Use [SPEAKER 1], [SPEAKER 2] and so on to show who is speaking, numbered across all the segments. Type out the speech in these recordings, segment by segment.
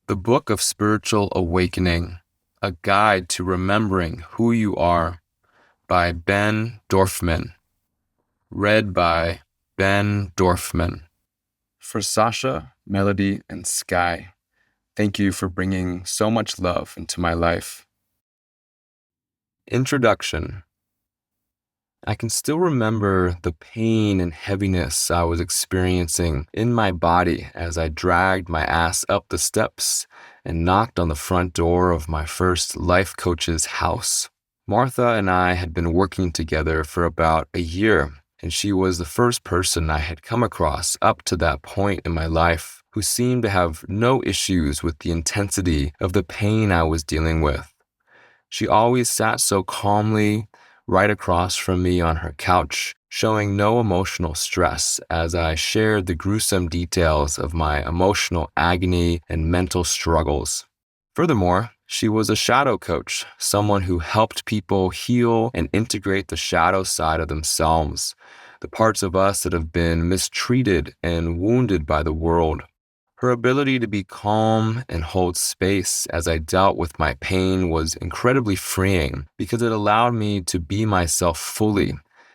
[SPEAKER 1] The Book of Spiritual Awakening, A Guide to Remembering Who You Are by Ben Dorfman. Read by Ben Dorfman. For Sasha, Melody, and Sky, thank you for bringing so much love into my life. Introduction. I can still remember the pain and heaviness I was experiencing in my body as I dragged my ass up the steps and knocked on the front door of my first life coach's house. Martha and I had been working together for about a year, and she was the first person I had come across up to that point in my life who seemed to have no issues with the intensity of the pain I was dealing with. She always sat so calmly, right across from me on her couch, showing no emotional stress as I shared the gruesome details of my emotional agony and mental struggles. Furthermore, she was a shadow coach, someone who helped people heal and integrate the shadow side of themselves, the parts of us that have been mistreated and wounded by the world. Her ability to be calm and hold space as I dealt with my pain was incredibly freeing because it allowed me to be myself fully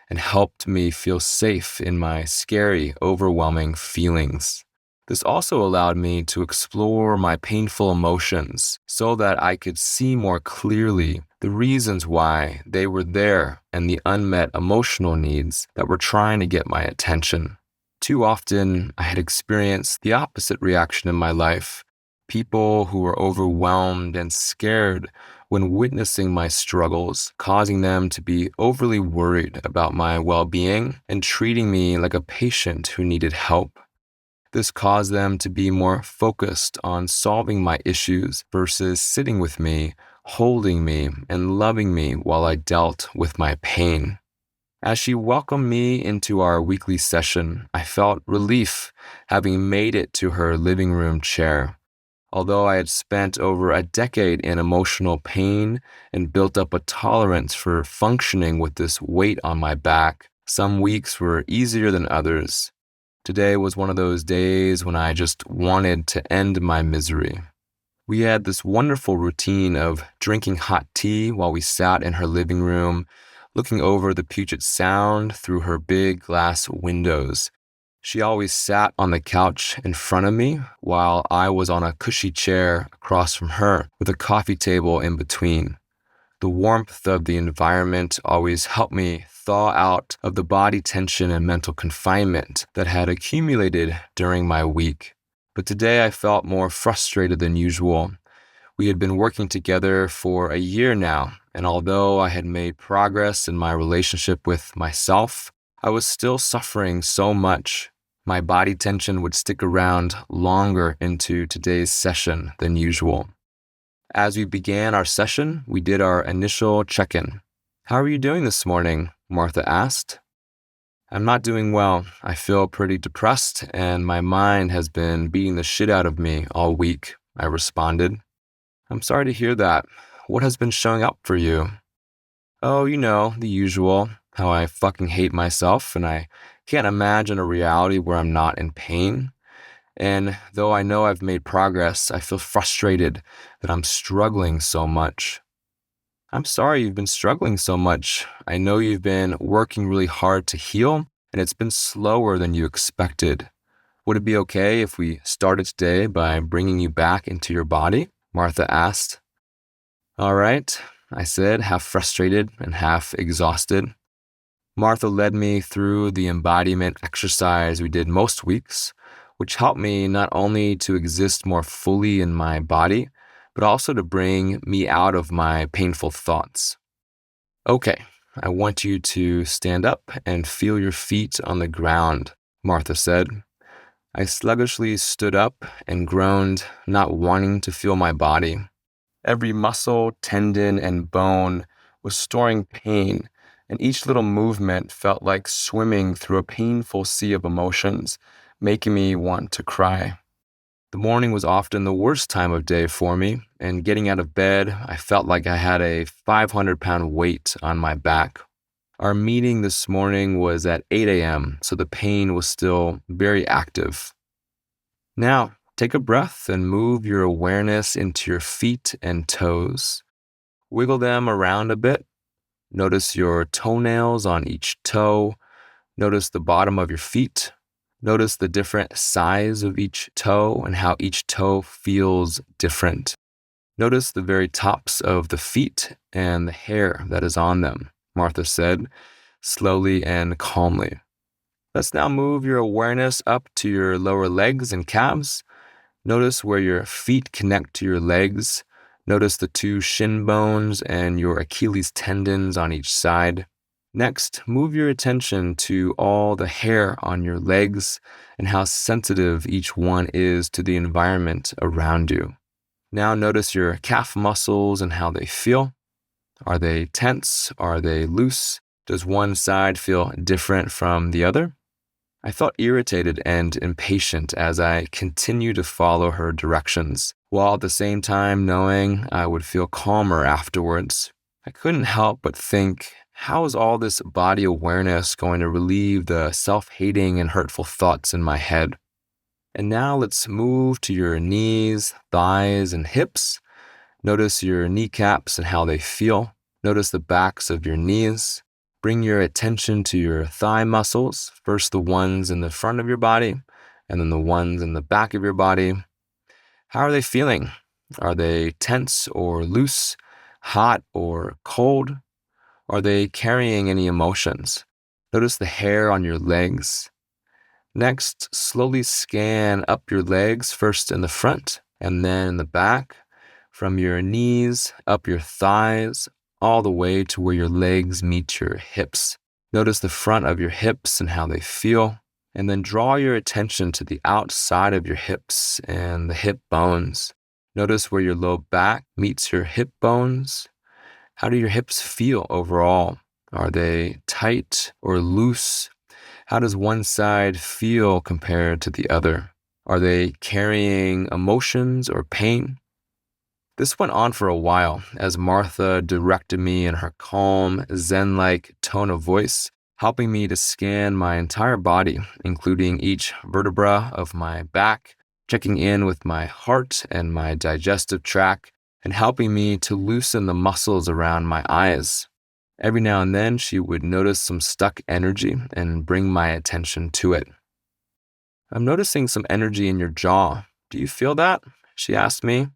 [SPEAKER 1] and helped me feel safe in my scary, overwhelming feelings. This also allowed me to explore my painful emotions so that I could see more clearly the reasons why they were there and the unmet emotional needs that were trying to get my attention. Too often, I had experienced the opposite reaction in my life. People who were overwhelmed and scared when witnessing my struggles, causing them to be overly worried about my well-being and treating me like a patient who needed help. This caused them to be more focused on solving my issues versus sitting with me, holding me, and loving me while I dealt with my pain. As she welcomed me into our weekly session, I felt relief having made it to her living room chair. Although I had spent over a decade in emotional pain and built up a tolerance for functioning with this weight on my back, some weeks were easier than others. Today was one of those days when I just wanted to end my misery. We had this wonderful routine of drinking hot tea while we sat in her living room, looking over the Puget Sound through her big glass windows. She always sat on the couch in front of me while I was on a cushy chair across from her with a coffee table in between. The warmth of the environment always helped me thaw out of the body tension and mental confinement that had accumulated during my week. But today I felt more frustrated than usual. We had been working together for a year now, and although I had made progress in my relationship with myself, I was still suffering so much. My body tension would stick around longer into today's session than usual. As we began our session, we did our initial check-in. "How are you doing this morning?" Martha asked. "I'm not doing well. I feel pretty depressed, and my mind has been beating the shit out of me all week," I responded. "I'm sorry to hear that. What has been showing up for you?" "Oh, the usual. How I fucking hate myself, and I can't imagine a reality where I'm not in pain. And though I know I've made progress, I feel frustrated that I'm struggling so much." "I'm sorry you've been struggling so much. I know you've been working really hard to heal, and it's been slower than you expected. Would it be okay if we started today by bringing you back into your body?" Martha asked. "All right," I said, half frustrated and half exhausted. Martha led me through the embodiment exercise we did most weeks, which helped me not only to exist more fully in my body, but also to bring me out of my painful thoughts. "Okay, I want you to stand up and feel your feet on the ground," Martha said. I sluggishly stood up and groaned, not wanting to feel my body. Every muscle, tendon, and bone was storing pain, and each little movement felt like swimming through a painful sea of emotions, making me want to cry. The morning was often the worst time of day for me, and getting out of bed, I felt like I had a 500-pound weight on my back. Our meeting this morning was at 8 a.m., so the pain was still very active. "Now, Take a breath and move your awareness into your feet and toes. Wiggle them around a bit. Notice your toenails on each toe. Notice the bottom of your feet. Notice the different size of each toe and how each toe feels different. Notice the very tops of the feet and the hair that is on them, Martha said, slowly and calmly. Let's now move your awareness up to your lower legs and calves. Notice where your feet connect to your legs. Notice the two shin bones and your Achilles tendons on each side. Next, move your attention to all the hair on your legs and how sensitive each one is to the environment around you. Now notice your calf muscles and how they feel. Are they tense? Are they loose? Does one side feel different from the other? I felt irritated and impatient as I continued to follow her directions, while at the same time knowing I would feel calmer afterwards. I couldn't help but think, how is all this body awareness going to relieve the self-hating and hurtful thoughts in my head? And now let's move to your knees, thighs, and hips. Notice your kneecaps and how they feel. Notice the backs of your knees. Bring your attention to your thigh muscles, first the ones in the front of your body, and then the ones in the back of your body. How are they feeling? Are they tense or loose, hot or cold? Are they carrying any emotions? Notice the hair on your legs. Next, slowly scan up your legs, first in the front and then in the back, from your knees, up your thighs, all the way to where your legs meet your hips. Notice the front of your hips and how they feel, and then draw your attention to the outside of your hips and the hip bones. Notice where your low back meets your hip bones. How do your hips feel overall? Are they tight or loose? How does one side feel compared to the other? Are they carrying emotions or pain? This went on for a while as Martha directed me in her calm, zen-like tone of voice, helping me to scan my entire body, including each vertebra of my back, checking in with my heart and my digestive tract, and helping me to loosen the muscles around my eyes. Every now and then, she would notice some stuck energy and bring my attention to it. I'm noticing some energy in your jaw. Do you feel that? She asked me.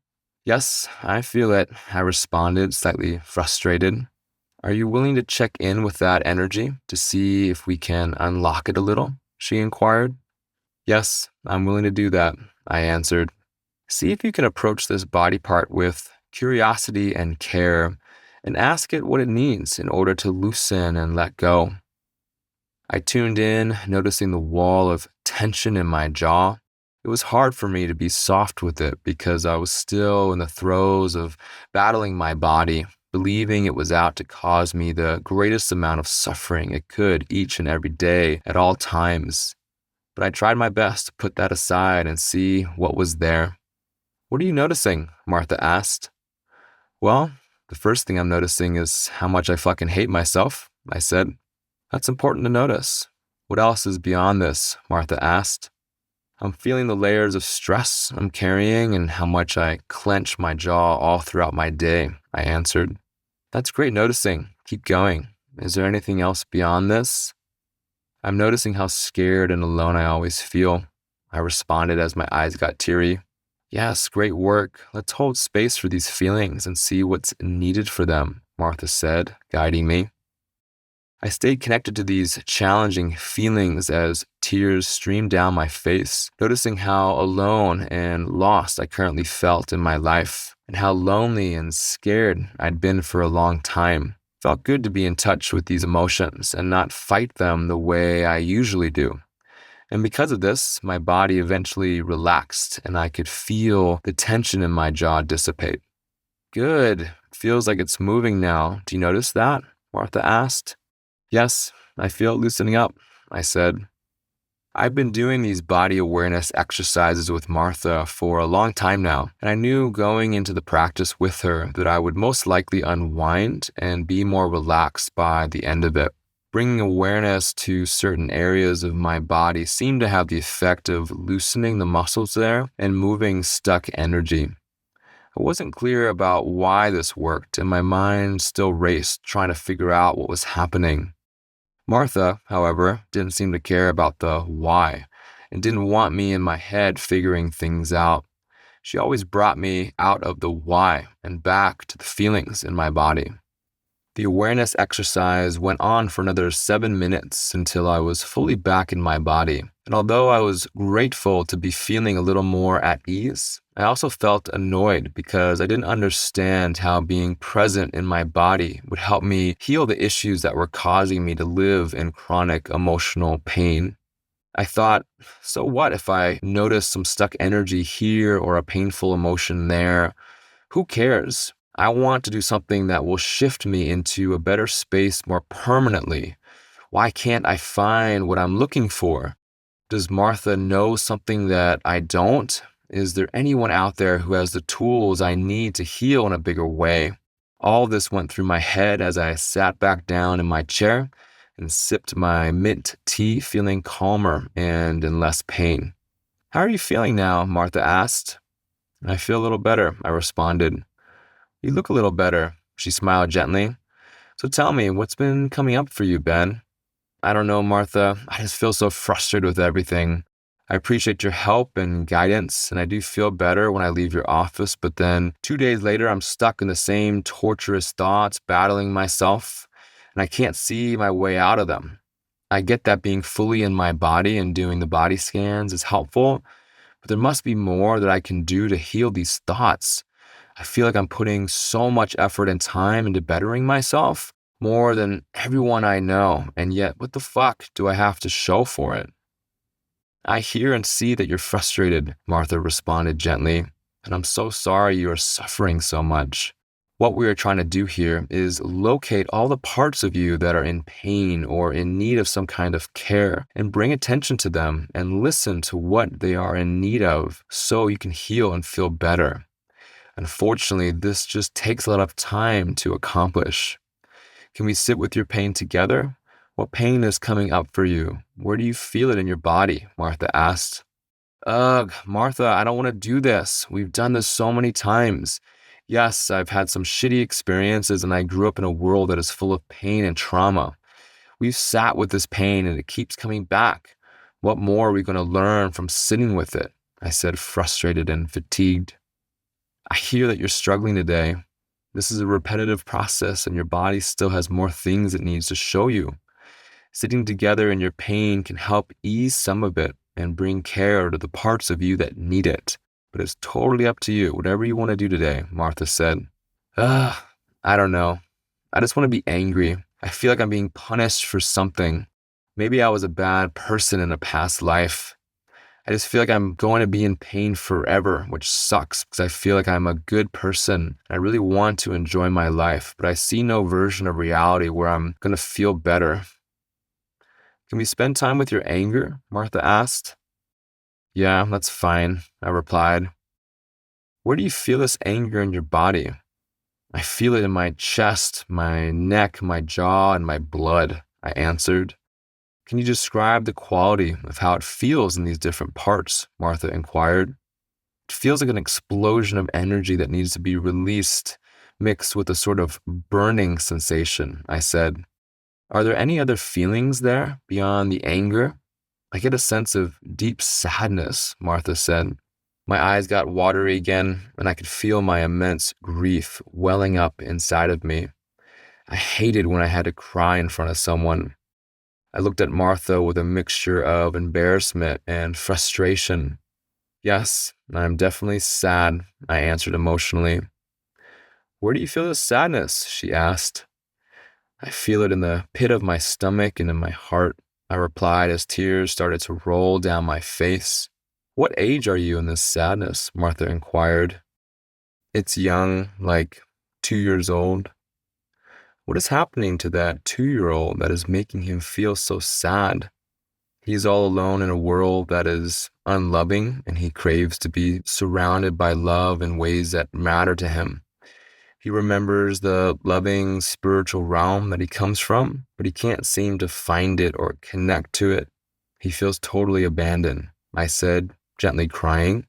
[SPEAKER 1] Yes, I feel it, I responded, slightly frustrated. Are you willing to check in with that energy to see if we can unlock it a little? She inquired. Yes, I'm willing to do that, I answered. See if you can approach this body part with curiosity and care and ask it what it needs in order to loosen and let go. I tuned in, noticing the wall of tension in my jaw. It was hard for me to be soft with it because I was still in the throes of battling my body, believing it was out to cause me the greatest amount of suffering it could each and every day at all times. But I tried my best to put that aside and see what was there. What are you noticing? Martha asked. Well, the first thing I'm noticing is how much I fucking hate myself, I said. That's important to notice. What else is beyond this? Martha asked. I'm feeling the layers of stress I'm carrying and how much I clench my jaw all throughout my day, I answered. That's great noticing. Keep going. Is there anything else beyond this? I'm noticing how scared and alone I always feel, I responded as my eyes got teary. Yes, great work. Let's hold space for these feelings and see what's needed for them, Martha said, guiding me. I stayed connected to these challenging feelings as tears streamed down my face, noticing how alone and lost I currently felt in my life, and how lonely and scared I'd been for a long time. It felt good to be in touch with these emotions and not fight them the way I usually do. And because of this, my body eventually relaxed and I could feel the tension in my jaw dissipate. Good. It feels like it's moving now. Do you notice that? Martha asked. Yes, I feel it loosening up, I said. I've been doing these body awareness exercises with Martha for a long time now, and I knew going into the practice with her that I would most likely unwind and be more relaxed by the end of it. Bringing awareness to certain areas of my body seemed to have the effect of loosening the muscles there and moving stuck energy. I wasn't clear about why this worked, and my mind still raced, trying to figure out what was happening. Martha, however, didn't seem to care about the why and didn't want me in my head figuring things out. She always brought me out of the why and back to the feelings in my body. The awareness exercise went on for another 7 minutes until I was fully back in my body. And although I was grateful to be feeling a little more at ease, I also felt annoyed because I didn't understand how being present in my body would help me heal the issues that were causing me to live in chronic emotional pain. I thought, so what if I notice some stuck energy here or a painful emotion there? Who cares? I want to do something that will shift me into a better space more permanently. Why can't I find what I'm looking for? Does Martha know something that I don't? Is there anyone out there who has the tools I need to heal in a bigger way? All this went through my head as I sat back down in my chair and sipped my mint tea, feeling calmer and in less pain. How are you feeling now? Martha asked. I feel a little better, I responded. You look a little better, she smiled gently. So tell me, what's been coming up for you, Ben? I don't know, Martha. I just feel so frustrated with everything. I appreciate your help and guidance, and I do feel better when I leave your office, but then 2 days later, I'm stuck in the same torturous thoughts, battling myself, and I can't see my way out of them. I get that being fully in my body and doing the body scans is helpful, but there must be more that I can do to heal these thoughts. I feel like I'm putting so much effort and time into bettering myself, more than everyone I know, and yet what the fuck do I have to show for it? I hear and see that you're frustrated, Martha responded gently, and I'm so sorry you are suffering so much. What we are trying to do here is locate all the parts of you that are in pain or in need of some kind of care and bring attention to them and listen to what they are in need of so you can heal and feel better. Unfortunately, this just takes a lot of time to accomplish. Can we sit with your pain together? What pain is coming up for you? Where do you feel it in your body? Martha asked. Ugh, Martha, I don't want to do this. We've done this so many times. Yes, I've had some shitty experiences and I grew up in a world that is full of pain and trauma. We've sat with this pain and it keeps coming back. What more are we going to learn from sitting with it? I said, frustrated and fatigued. I hear that you're struggling today. This is a repetitive process and your body still has more things it needs to show you. Sitting together in your pain can help ease some of it and bring care to the parts of you that need it. But it's totally up to you, whatever you want to do today, Martha said. Ugh, I don't know. I just want to be angry. I feel like I'm being punished for something. Maybe I was a bad person in a past life. I just feel like I'm going to be in pain forever, which sucks because I feel like I'm a good person. I really want to enjoy my life, but I see no version of reality where I'm going to feel better. Can we spend time with your anger? Martha asked. Yeah, that's fine, I replied. Where do you feel this anger in your body? I feel it in my chest, my neck, my jaw, and my blood, I answered. Can you describe the quality of how it feels in these different parts? Martha inquired. It feels like an explosion of energy that needs to be released, mixed with a sort of burning sensation, I said. Are there any other feelings there beyond the anger? I get a sense of deep sadness, Martha said. My eyes got watery again, and I could feel my immense grief welling up inside of me. I hated when I had to cry in front of someone. I looked at Martha with a mixture of embarrassment and frustration. Yes, I'm definitely sad, I answered emotionally. Where do you feel the sadness? She asked. I feel it in the pit of my stomach and in my heart, I replied as tears started to roll down my face. What age are you in this sadness? Martha inquired. It's young, like 2 years old. What is happening to that 2-year-old that is making him feel so sad? He's all alone in a world that is unloving, and he craves to be surrounded by love in ways that matter to him. He remembers the loving spiritual realm that he comes from, but he can't seem to find it or connect to it. He feels totally abandoned, I said, gently crying.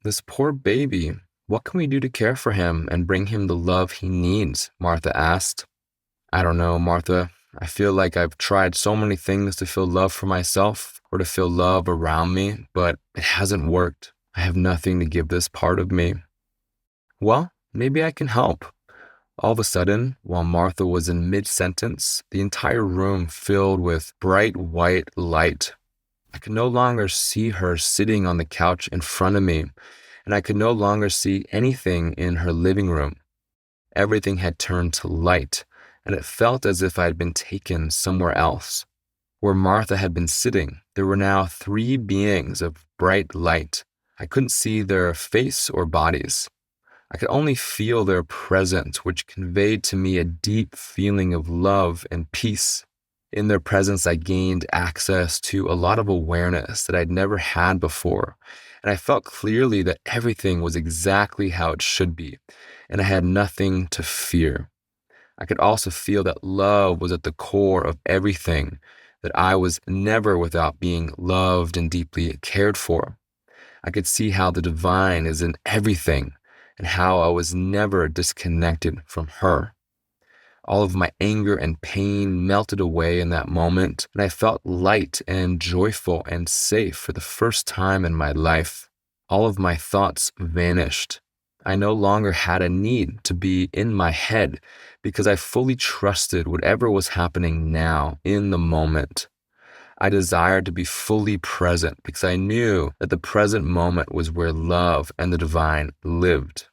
[SPEAKER 1] This poor baby. What can we do to care for him and bring him the love he needs? Martha asked. I don't know, Martha. I feel like I've tried so many things to feel love for myself or to feel love around me, but it hasn't worked. I have nothing to give this part of me. Well, maybe I can help. All of a sudden, while Martha was in mid-sentence, the entire room filled with bright white light. I could no longer see her sitting on the couch in front of me, and I could no longer see anything in her living room. Everything had turned to light, and it felt as if I had been taken somewhere else. Where Martha had been sitting, there were now 3 beings of bright light. I couldn't see their face or bodies. I could only feel their presence, which conveyed to me a deep feeling of love and peace. In their presence, I gained access to a lot of awareness that I'd never had before, and I felt clearly that everything was exactly how it should be, and I had nothing to fear. I could also feel that love was at the core of everything, that I was never without being loved and deeply cared for. I could see how the divine is in everything, and how I was never disconnected from her. All of my anger and pain melted away in that moment, and I felt light and joyful and safe for the first time in my life. All of my thoughts vanished. I no longer had a need to be in my head because I fully trusted whatever was happening now in the moment. I desired to be fully present because I knew that the present moment was where love and the divine lived.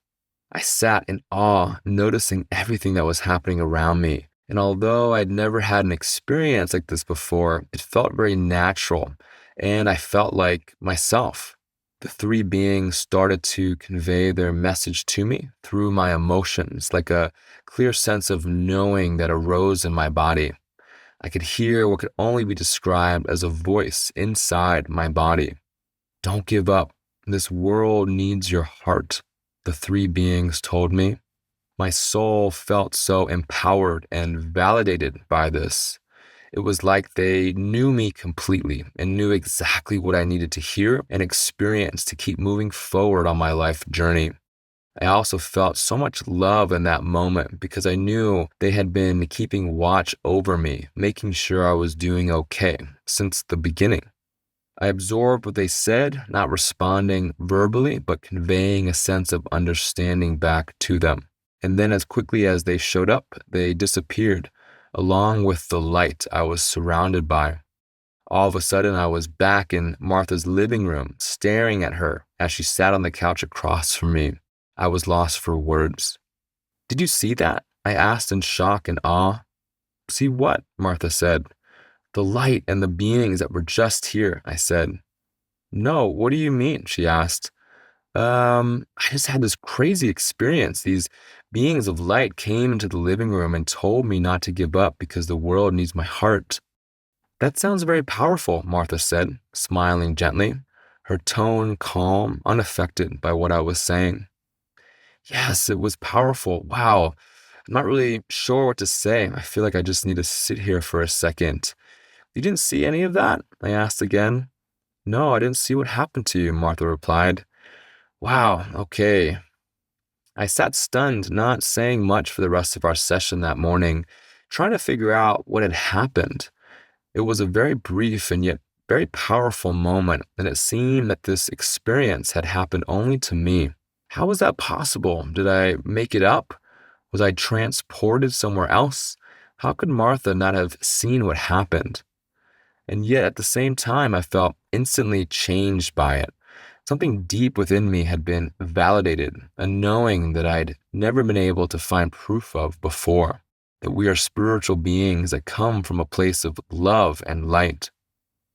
[SPEAKER 1] I sat in awe, noticing everything that was happening around me. And although I'd never had an experience like this before, it felt very natural, and I felt like myself. The 3 beings started to convey their message to me through my emotions, like a clear sense of knowing that arose in my body. I could hear what could only be described as a voice inside my body. Don't give up. This world needs your heart, the 3 beings told me. My soul felt so empowered and validated by this. It was like they knew me completely and knew exactly what I needed to hear and experience to keep moving forward on my life journey. I also felt so much love in that moment because I knew they had been keeping watch over me, making sure I was doing okay since the beginning. I absorbed what they said, not responding verbally, but conveying a sense of understanding back to them. And then as quickly as they showed up, they disappeared, along with the light I was surrounded by. All of a sudden, I was back in Martha's living room, staring at her as she sat on the couch across from me. I was lost for words. Did you see that? I asked in shock and awe. See what? Martha said. The light and the beings that were just here, I said. No, what do you mean? She asked. I just had this crazy experience. These beings of light came into the living room and told me not to give up because the world needs my heart. That sounds very powerful, Martha said, smiling gently, her tone calm, unaffected by what I was saying. Yes, it was powerful. Wow. I'm not really sure what to say. I feel like I just need to sit here for a second. You didn't see any of that? I asked again. No, I didn't see what happened to you, Martha replied. Wow, okay. I sat stunned, not saying much for the rest of our session that morning, trying to figure out what had happened. It was a very brief and yet very powerful moment, and it seemed that this experience had happened only to me. How was that possible? Did I make it up? Was I transported somewhere else? How could Martha not have seen what happened? And yet at the same time, I felt instantly changed by it. Something deep within me had been validated, a knowing that I'd never been able to find proof of before, that we are spiritual beings that come from a place of love and light.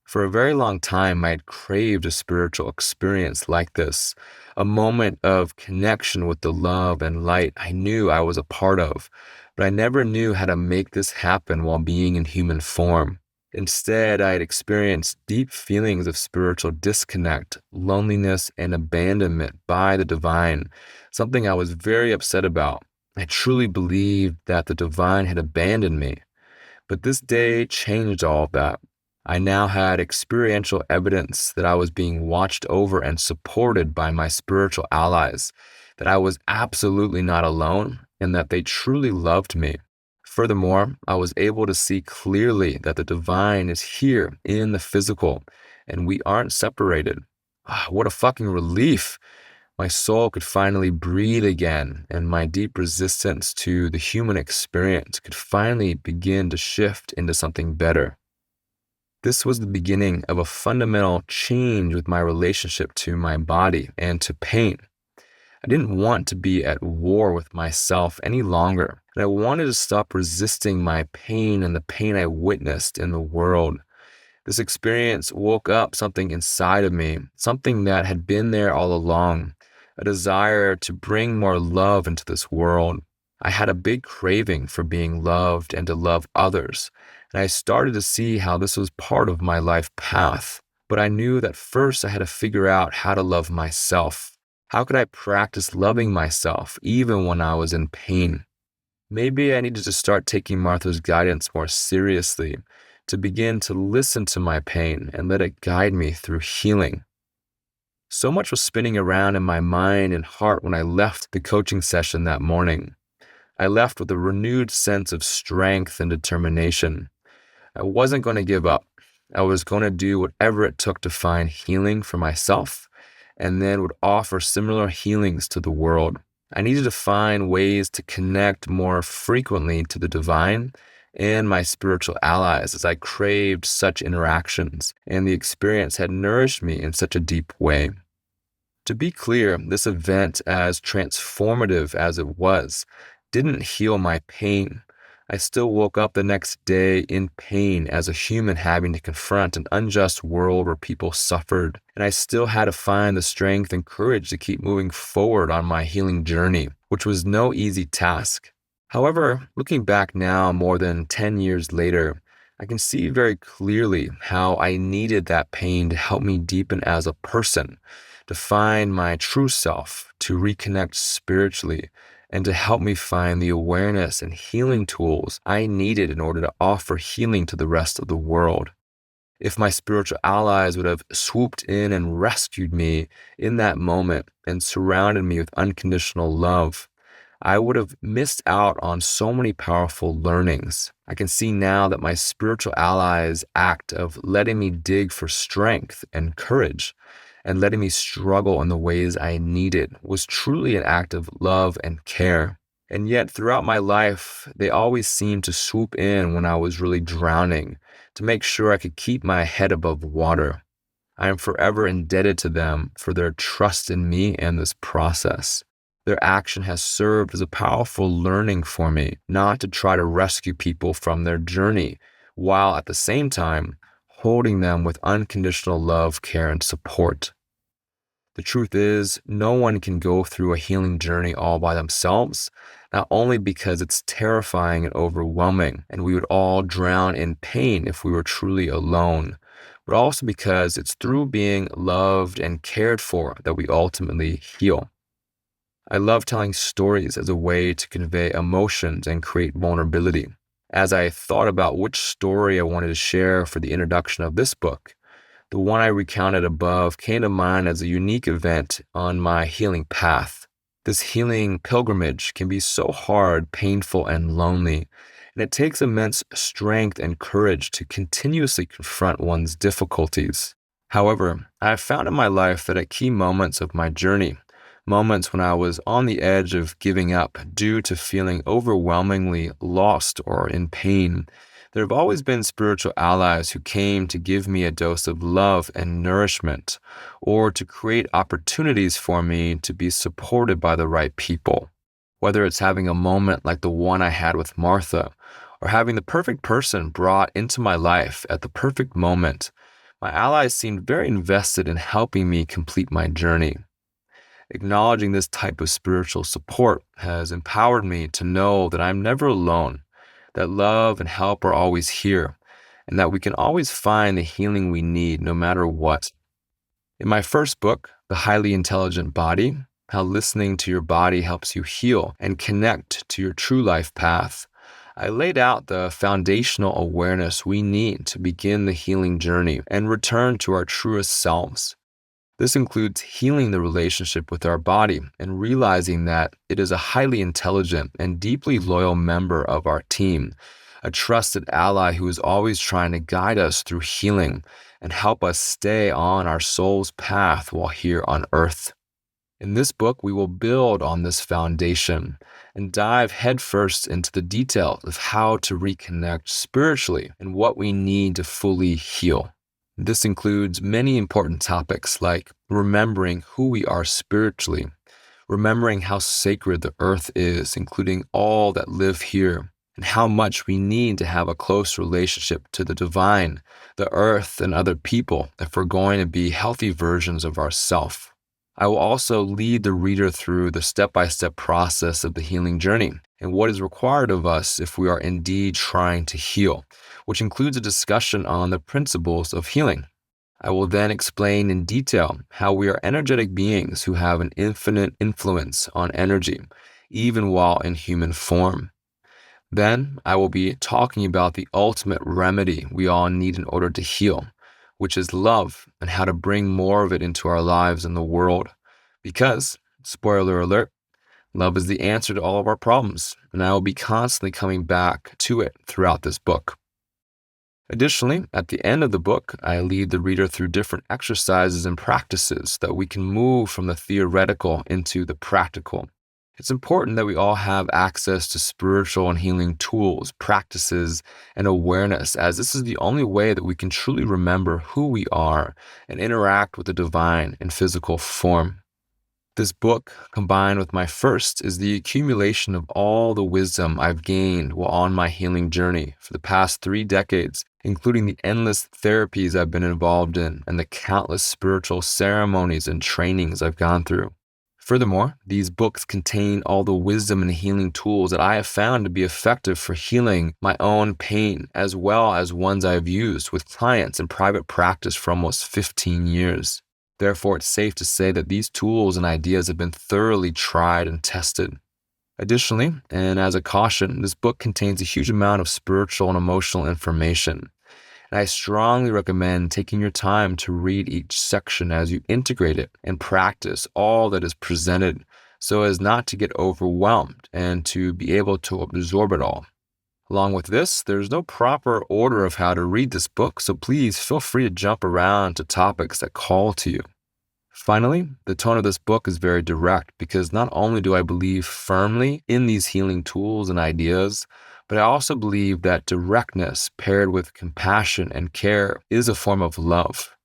[SPEAKER 1] For a very long time, I had craved a spiritual experience like this, a moment of connection with the love and light I knew I was a part of, but I never knew how to make this happen while being in human form. Instead, I had experienced deep feelings of spiritual disconnect, loneliness, and abandonment by the divine, something I was very upset about. I truly believed that the divine had abandoned me. But this day changed all of that. I now had experiential evidence that I was being watched over and supported by my spiritual allies, that I was absolutely not alone, and that they truly loved me. Furthermore, I was able to see clearly that the divine is here in the physical, and we aren't separated. What a fucking relief! My soul could finally breathe again, and my deep resistance to the human experience could finally begin to shift into something better. This was the beginning of a fundamental change with my relationship to my body and to pain. I didn't want to be at war with myself any longer, and I wanted to stop resisting my pain and the pain I witnessed in the world. This experience woke up something inside of me, something that had been there all along, a desire to bring more love into this world. I had a big craving for being loved and to love others, and I started to see how this was part of my life path. But I knew that first I had to figure out how to love myself. How could I practice loving myself even when I was in pain? Maybe I needed to start taking Martha's guidance more seriously, to begin to listen to my pain and let it guide me through healing. So much was spinning around in my mind and heart when I left the coaching session that morning. I left with a renewed sense of strength and determination. I wasn't going to give up. I was going to do whatever it took to find healing for myself and then would offer similar healings to the world. I needed to find ways to connect more frequently to the divine and my spiritual allies as I craved such interactions, and the experience had nourished me in such a deep way. To be clear, this event, as transformative as it was, didn't heal my pain. I still woke up the next day in pain as a human having to confront an unjust world where people suffered, and I still had to find the strength and courage to keep moving forward on my healing journey, which was no easy task. However, looking back now more than 10 years later, I can see very clearly how I needed that pain to help me deepen as a person, to find my true self, to reconnect spiritually, and to help me find the awareness and healing tools I needed in order to offer healing to the rest of the world. If my spiritual allies would have swooped in and rescued me in that moment and surrounded me with unconditional love, I would have missed out on so many powerful learnings. I can see now that my spiritual allies' act of letting me dig for strength and courage and letting me struggle in the ways I needed was truly an act of love and care. And yet, throughout my life, they always seemed to swoop in when I was really drowning to make sure I could keep my head above water. I am forever indebted to them for their trust in me and this process. Their action has served as a powerful learning for me not to try to rescue people from their journey, while at the same time holding them with unconditional love, care, and support. The truth is, no one can go through a healing journey all by themselves, not only because it's terrifying and overwhelming, and we would all drown in pain if we were truly alone, but also because it's through being loved and cared for that we ultimately heal. I love telling stories as a way to convey emotions and create vulnerability. As I thought about which story I wanted to share for the introduction of this book, the one I recounted above came to mind as a unique event on my healing path. This healing pilgrimage can be so hard, painful, and lonely, and it takes immense strength and courage to continuously confront one's difficulties. However, I have found in my life that at key moments of my journey, moments when I was on the edge of giving up due to feeling overwhelmingly lost or in pain, there have always been spiritual allies who came to give me a dose of love and nourishment, or to create opportunities for me to be supported by the right people. Whether it's having a moment like the one I had with Martha, or having the perfect person brought into my life at the perfect moment, my allies seemed very invested in helping me complete my journey. Acknowledging this type of spiritual support has empowered me to know that I'm never alone, that love and help are always here, and that we can always find the healing we need no matter what. In my first book, The Highly Intelligent Body, how listening to your body helps you heal and connect to your true life path. I laid out the foundational awareness we need to begin the healing journey and return to our truest selves. This includes healing the relationship with our body and realizing that it is a highly intelligent and deeply loyal member of our team, a trusted ally who is always trying to guide us through healing and help us stay on our soul's path while here on earth. In this book, we will build on this foundation and dive headfirst into the details of how to reconnect spiritually and what we need to fully heal. This includes many important topics like remembering who we are spiritually, remembering how sacred the earth is, including all that live here, and how much we need to have a close relationship to the divine, the earth, and other people if we're going to be healthy versions of ourselves. I will also lead the reader through the step-by-step process of the healing journey and what is required of us if we are indeed trying to heal, which includes a discussion on the principles of healing. I will then explain in detail how we are energetic beings who have an infinite influence on energy, even while in human form. Then I will be talking about the ultimate remedy we all need in order to heal, which is love and how to bring more of it into our lives and the world. Because, spoiler alert, love is the answer to all of our problems, and I will be constantly coming back to it throughout this book. Additionally, at the end of the book, I lead the reader through different exercises and practices that we can move from the theoretical into the practical. It's important that we all have access to spiritual and healing tools, practices, and awareness, as this is the only way that we can truly remember who we are and interact with the divine in physical form. This book, combined with my first, is the accumulation of all the wisdom I've gained while on my healing journey for the past 3 decades, including the endless therapies I've been involved in and the countless spiritual ceremonies and trainings I've gone through. Furthermore, these books contain all the wisdom and healing tools that I have found to be effective for healing my own pain, as well as ones I have used with clients in private practice for almost 15 years. Therefore, it's safe to say that these tools and ideas have been thoroughly tried and tested. Additionally, and as a caution, this book contains a huge amount of spiritual and emotional information. And I strongly recommend taking your time to read each section as you integrate it and practice all that is presented so as not to get overwhelmed and to be able to absorb it all. Along with this, there's no proper order of how to read this book, so please feel free to jump around to topics that call to you. Finally, the tone of this book is very direct because not only do I believe firmly in these healing tools and ideas, but I also believe that directness paired with compassion and care is a form of love.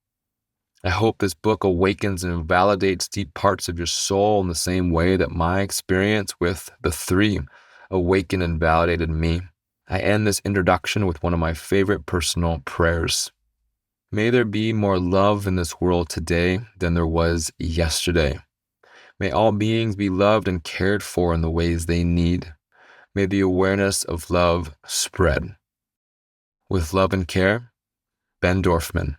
[SPEAKER 1] I hope this book awakens and validates deep parts of your soul in the same way that my experience with the 3 awakened and validated me. I end this introduction with one of my favorite personal prayers. May there be more love in this world today than there was yesterday. May all beings be loved and cared for in the ways they need. May the awareness of love spread. With love and care, Ben Dorfman.